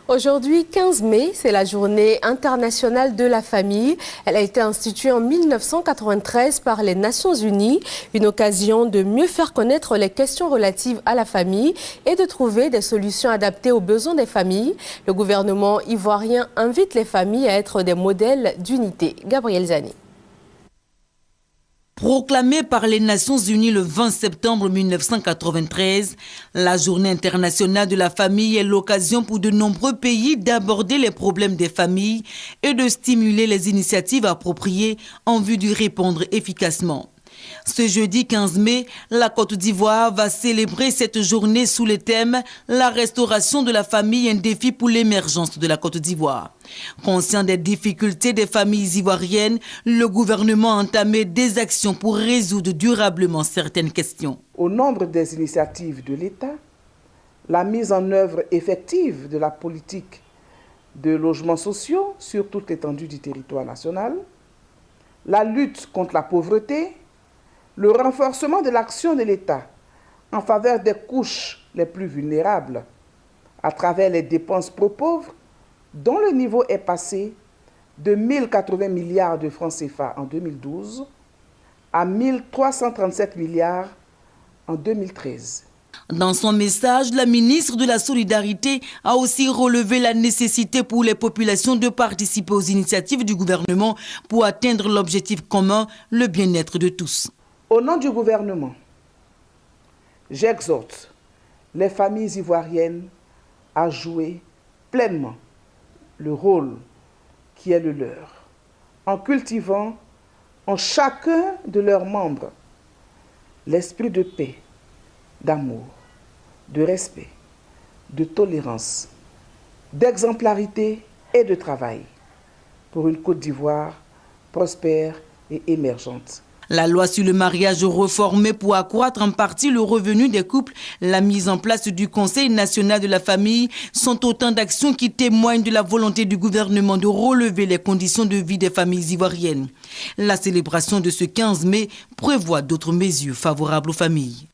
Aujourd'hui, 15 mai, c'est la journée internationale de la famille. Elle a été instituée en 1993 par les Nations Unies. Une occasion de mieux faire connaître les questions relatives à la famille et de trouver des solutions adaptées aux besoins des familles. Le gouvernement ivoirien invite les familles à être des modèles d'unité. Gabriel Zani. Proclamée par les Nations Unies le 20 septembre 1993, la Journée internationale de la famille est l'occasion pour de nombreux pays d'aborder les problèmes des familles et de stimuler les initiatives appropriées en vue d'y répondre efficacement. Ce jeudi 15 mai, la Côte d'Ivoire va célébrer cette journée sous le thème « La restauration de la famille, un défi pour l'émergence de la Côte d'Ivoire ». Conscient des difficultés des familles ivoiriennes, le gouvernement a entamé des actions pour résoudre durablement certaines questions. Au nombre des initiatives de l'État, la mise en œuvre effective de la politique de logements sociaux sur toute l'étendue du territoire national, la lutte contre la pauvreté, le renforcement de l'action de l'État en faveur des couches les plus vulnérables à travers les dépenses pro-pauvres, dont le niveau est passé de 1080 milliards de francs CFA en 2012 à 1337 milliards en 2013. Dans son message, la ministre de la Solidarité a aussi relevé la nécessité pour les populations de participer aux initiatives du gouvernement pour atteindre l'objectif commun, le bien-être de tous. Au nom du gouvernement, j'exhorte les familles ivoiriennes à jouer pleinement le rôle qui est le leur, en cultivant en chacun de leurs membres l'esprit de paix, d'amour, de respect, de tolérance, d'exemplarité et de travail pour une Côte d'Ivoire prospère et émergente. La loi sur le mariage reformée pour accroître en partie le revenu des couples, la mise en place du Conseil national de la famille sont autant d'actions qui témoignent de la volonté du gouvernement de relever les conditions de vie des familles ivoiriennes. La célébration de ce 15 mai prévoit d'autres mesures favorables aux familles.